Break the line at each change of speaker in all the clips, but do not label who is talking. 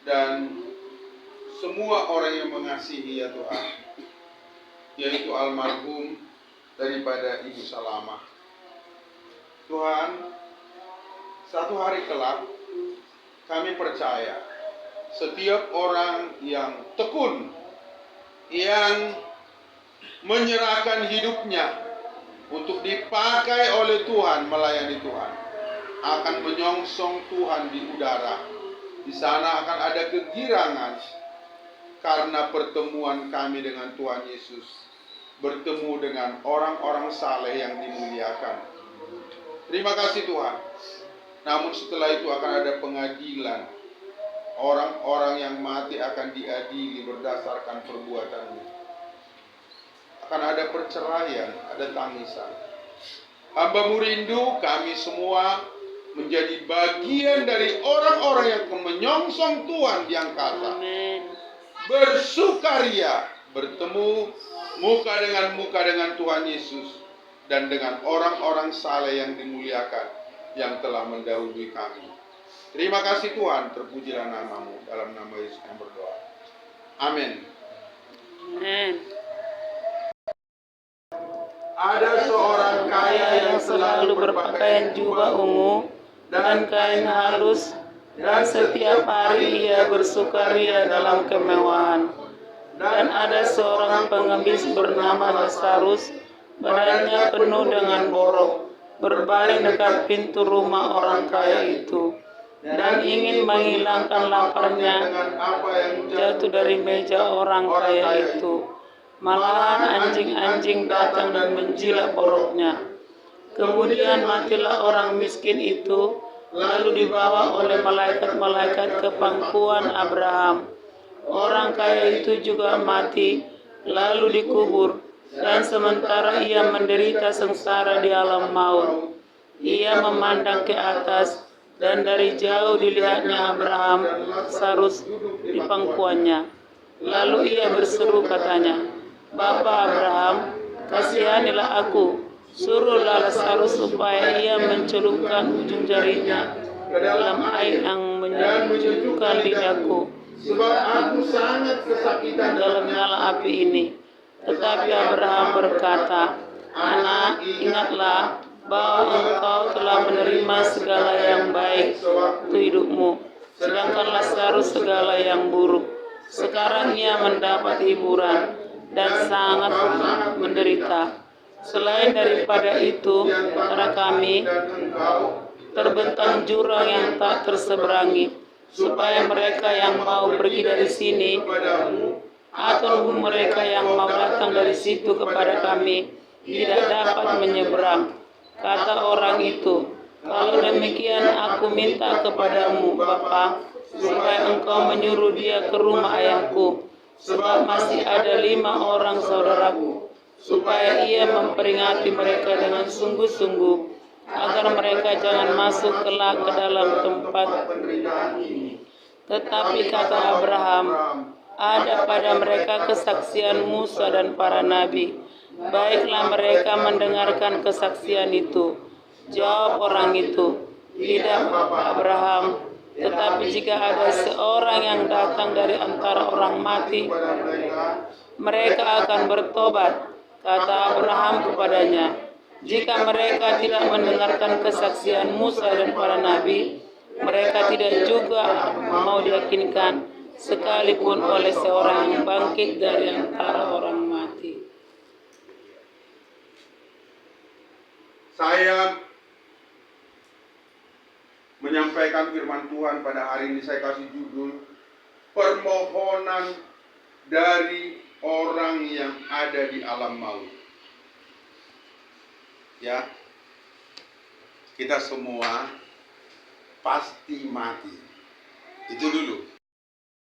Dan semua orang yang mengasihi ya Tuhan, yaitu almarhum daripada Ibu Salamah. Tuhan, satu hari kelak kami percaya setiap orang yang tekun, yang menyerahkan hidupnya untuk dipakai oleh Tuhan, melayani Tuhan, akan menyongsong Tuhan di udara. Di sana akan ada kegirangan karena pertemuan kami dengan Tuhan Yesus, bertemu dengan orang-orang saleh yang dimuliakan. Terima kasih Tuhan. Namun setelah itu akan ada pengadilan. Orang-orang yang mati akan diadili berdasarkan perbuatannya. Akan ada perceraian, ada tangisan. Hamba-Mu rindu kami semua menjadi bagian dari orang-orang yang menyongsong Tuhan di angkasa. Bersukaria, bertemu muka dengan Tuhan Yesus dan dengan orang-orang saleh yang dimuliakan yang telah mendahului kami. Terima kasih Tuhan, terpujilah nama-Mu, dalam nama Yesus yang berdoa. Amin.
Amin.
Ada seorang kaya yang selalu berpakaian jubah ungu dan kain halus, dan setiap hari ia bersukaria dalam kemewahan. Dan ada seorang pengemis bernama Lazarus, badannya penuh dengan borok, berbaring dekat pintu rumah orang kaya itu, dan ingin menghilangkan laparnya jatuh dari meja orang kaya itu. Malahan anjing-anjing datang dan menjilat boroknya. Kemudian matilah orang miskin itu, lalu dibawa oleh malaikat-malaikat ke pangkuan Abraham. Orang kaya itu juga mati, lalu dikubur, dan sementara ia menderita sengsara di alam maut, ia memandang ke atas, dan dari jauh dilihatnya Abraham, Lazarus di pangkuannya. Lalu ia berseru katanya, "Bapa Abraham, kasihanilah aku. Suruhlah Lazarus supaya ia mencelupkan ujung jarinya ke dalam air yang menyejukkan lidahku, sebab aku sangat kesakitan dalam nyala api ini." Tetapi Abraham berkata, "Anak, ingatlah bahwa engkau telah menerima segala yang baik waktu hidupmu, sedangkan Lazarus segala yang buruk. Sekarang ia mendapat hiburan dan sangat menderita. Selain daripada itu, antara kami terbentang jurang yang tak terseberangi, supaya mereka yang mau pergi dari sini atau mereka yang mau datang dari situ kepada kami tidak dapat menyeberang." Kata orang itu, "Kalau demikian aku minta kepadamu, Bapa, supaya engkau menyuruh dia ke rumah ayahku, sebab masih ada 5 orang saudaraku, supaya ia memperingati mereka dengan sungguh-sungguh, agar mereka jangan masuk kelak ke dalam tempat ini." Tetapi kata Abraham, "Ada pada mereka kesaksian Musa dan para nabi. Baiklah mereka mendengarkan kesaksian itu." Jawab orang itu, "Tidak, Bapak Abraham, Tetapi jika ada seorang yang datang dari antara orang mati, mereka akan bertobat, kata Abraham kepadanya. Jika mereka tidak mendengarkan kesaksian Musa dan para nabi, mereka tidak juga mau diyakinkan sekalipun oleh seorang yang bangkit dari antara orang mati.
Saya menyampaikan firman Tuhan pada hari ini, saya kasih judul permohonan dari orang yang ada di alam maut. Ya, kita semua pasti mati. Itu dulu.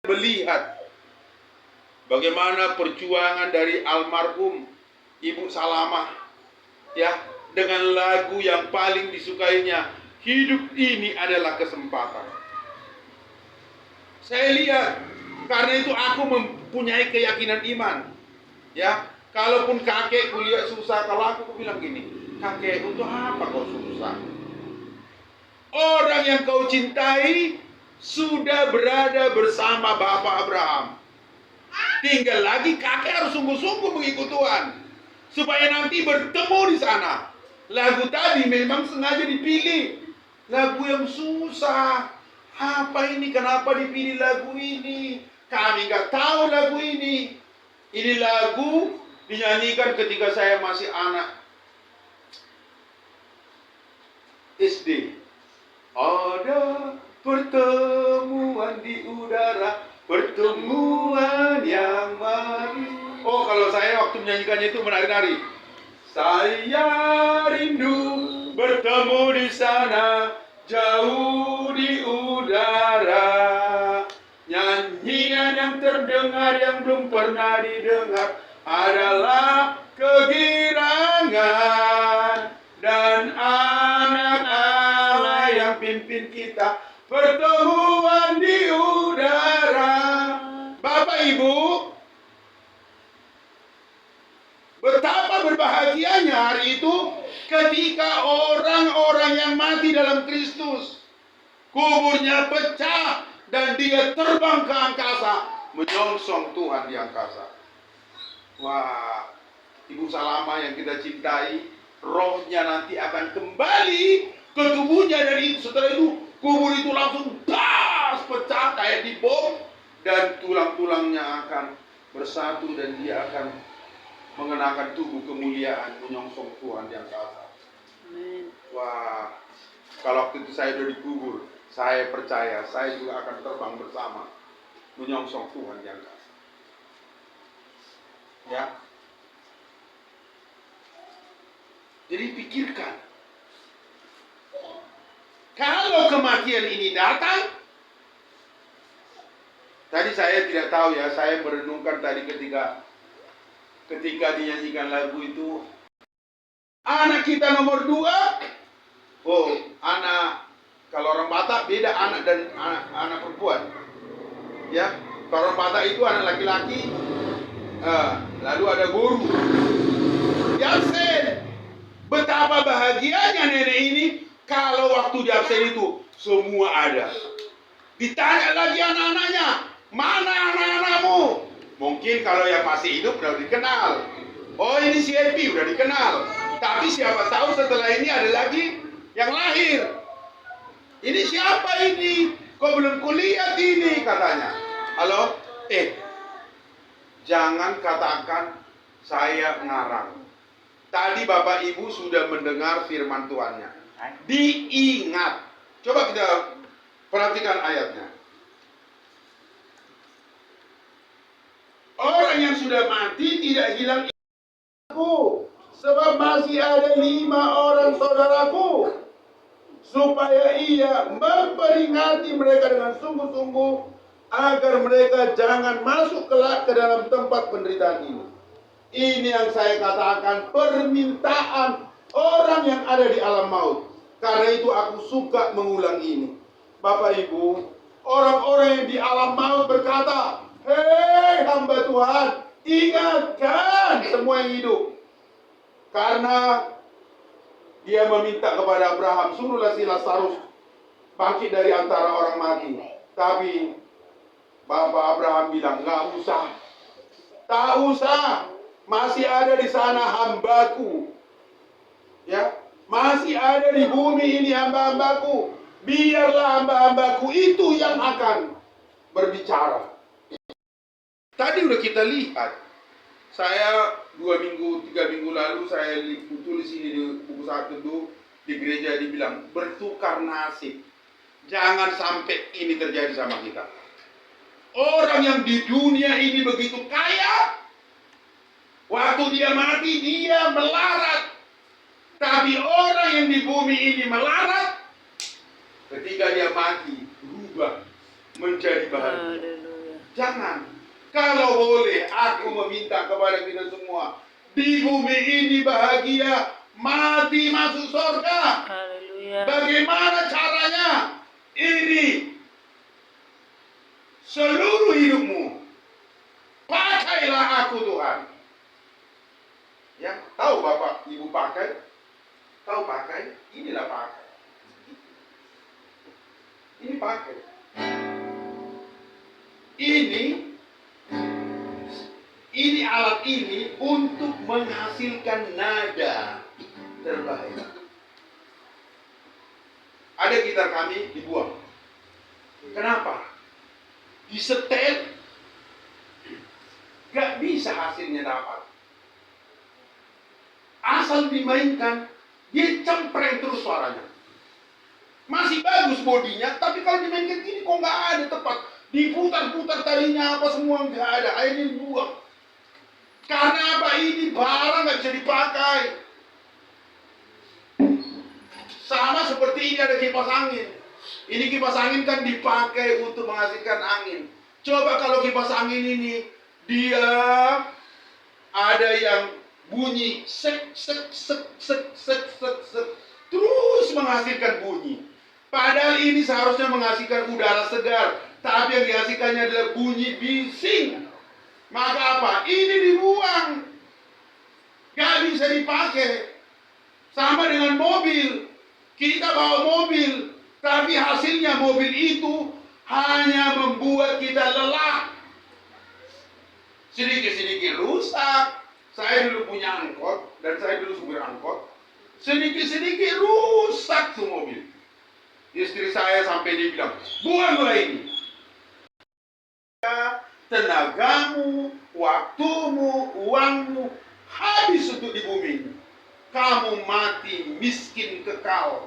Melihat bagaimana perjuangan dari almarhum Ibu Salamah, ya, dengan lagu yang paling disukainya, hidup ini adalah kesempatan. Saya lihat, karena itu aku mempunyai keyakinan iman. Ya, kalaupun kakekku lihat susah, kalau aku bilang gini, kakek, untuk apa kau susah? Orang yang kau cintai sudah berada bersama Bapak Abraham. Tinggal lagi kakek harus sungguh-sungguh mengikut Tuhan, supaya nanti bertemu di sana. Lagu tadi memang sengaja dipilih, lagu yang susah. Apa ini? Kenapa dipilih lagu ini? Kami nggak tahu lagu ini. Ini lagu dinyanyikan ketika saya masih anak SD. Ada pertemuan di udara, pertemuan yang manis. Oh, kalau saya waktu menyanyikannya itu menari-nari. Saya rindu bertemu di sana, jauh di udara. Nyanyian yang terdengar yang belum pernah didengar adalah kegirangan dan anak-anak yang pimpin kita, pertemuan di udara. Bapak Ibu, betapa berbahagianya hari itu ketika orang-orang yang mati dalam Kristus, kuburnya pecah dan dia terbang ke angkasa, menyongsong Tuhan di angkasa. Wah, Ibu Salamah yang kita cintai, rohnya nanti akan kembali ke tubuhnya, dan itu setelah itu kubur itu langsung das pecah kayak di bom, dan tulang-tulangnya akan bersatu dan dia akan mengenakan tubuh kemuliaan menyongsong Tuhan di angkasa. Wah, kalau waktu itu saya sudah dikubur, saya percaya saya juga akan terbang bersama menyongsong Tuhan di angkasa. Ya. Jadi pikirkan, kalau kematian ini datang, tadi saya tidak tahu ya, saya merenungkan tadi ketika dinyanyikan lagu itu, anak kita nomor 2, oh anak, kalau orang Batak beda anak dan anak perempuan, ya, kalau orang Batak itu anak laki-laki, lalu ada guru, di absen. Betapa bahagianya nenek ini kalau waktu di absen itu semua ada. Ditanya lagi anak-anaknya, mana anak-anakmu? Mungkin kalau yang masih hidup udah dikenal. Oh, ini si Epi udah dikenal. Tapi siapa tahu setelah ini ada lagi yang lahir. Ini siapa ini? Kok belum kulihat ini, katanya. Halo? Jangan katakan saya ngarang. Tadi Bapak Ibu sudah mendengar firman Tuhannya. Diingat. Coba kita perhatikan ayatnya. Orang yang sudah mati tidak hilang aku, sebab masih ada 5 orang saudaraku, supaya ia memperingati mereka dengan sungguh-sungguh, agar mereka jangan masuk kelak ke dalam tempat penderitaan ini. Ini yang saya katakan permintaan orang yang ada di alam maut. Karena itu aku suka mengulang ini. Bapak Ibu, orang-orang yang di alam maut berkata, hei hamba Tuhan, ingatkan semua yang hidup. Karena dia meminta kepada Abraham, suruhlah si Lazarus bangkit dari antara orang mati. Tapi Bapak Abraham bilang, nggak usah. Tak usah. Masih ada di sana hambaku. Ya, masih ada di bumi ini hamba-hambaku. Biarlah hamba-hambaku itu yang akan berbicara. Tadi udah kita lihat. Saya 2 minggu, 3 minggu lalu saya tulis ini di buku Saat Teduh di gereja, dibilang bertukar nasib. Jangan sampai ini terjadi sama kita. Orang yang di dunia ini begitu kaya, waktu dia mati dia melarat. Tapi orang yang di bumi ini melarat, ketika dia mati berubah menjadi bahagia. Jangan. Kalau boleh, aku meminta kepada kita semua, di bumi ini bahagia, mati masuk surga. Bagaimana caranya? Ini seluruh hidupmu pakailah aku Tuhan. Ya, tahu Bapak Ibu pakai? Tahu pakai? Inilah pakai. Ini pakai. Ini alat ini untuk menghasilkan nada terbaik. Ada gitar kami dibuang. Kenapa? Disetel, gak bisa hasilnya dapat. Asal dimainkan, dia cempreng terus suaranya. Masih bagus bodinya, tapi kalau dimainkan gini kok gak ada tepat. Diputar-putar talinya apa semua gak ada, akhirnya dibuang. Karena apa? Ini barang gak bisa dipakai. Sama seperti ini ada kipas angin. Ini kipas angin kan dipakai untuk menghasilkan angin. Coba kalau kipas angin ini dia ada yang bunyi sek sek sek sek sek sek sek terus menghasilkan bunyi. Padahal ini seharusnya menghasilkan udara segar, tapi yang dihasilkannya adalah bunyi bising. Maka apa? Ini dibuang. Gak bisa dipakai. Sama dengan mobil. Kita bawa mobil, tapi hasilnya mobil itu hanya membuat kita lelah. Sedikit-sedikit rusak. Saya dulu punya angkot, dan saya dulu supir angkot. Sedikit-sedikit rusak tuh mobil. Istri saya sampai dia bilang, buanglah ini. Tenagamu, waktumu, uangmu habis untuk di bumi ini. Kamu mati miskin kekal.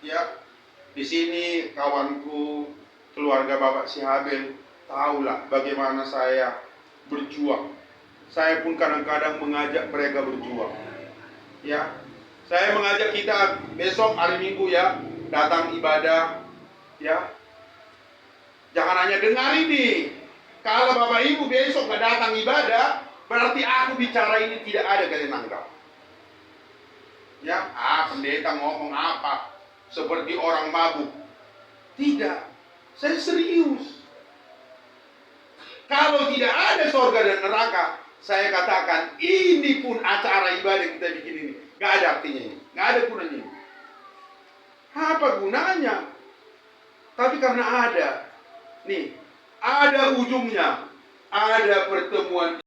Ya, di sini kawanku, keluarga Bapak Si Habel, tahulah bagaimana saya berjuang. Saya pun kadang-kadang mengajak mereka berjuang. Ya, saya mengajak kita besok hari Minggu ya, datang ibadah. Ya, jangan hanya dengar ini. Kalau Bapak Ibu besok nggak datang ibadah, berarti aku bicara ini tidak ada kalian anggap. Ya, pendeta ngomong apa? Seperti orang mabuk. Tidak, saya serius. Kalau tidak ada surga dan neraka, saya katakan ini pun acara ibadah kita bikin ini, gak ada artinya ini, gak ada gunanya ini. Apa gunanya? Tapi karena ada, nih, ada ujungnya, ada pertemuan.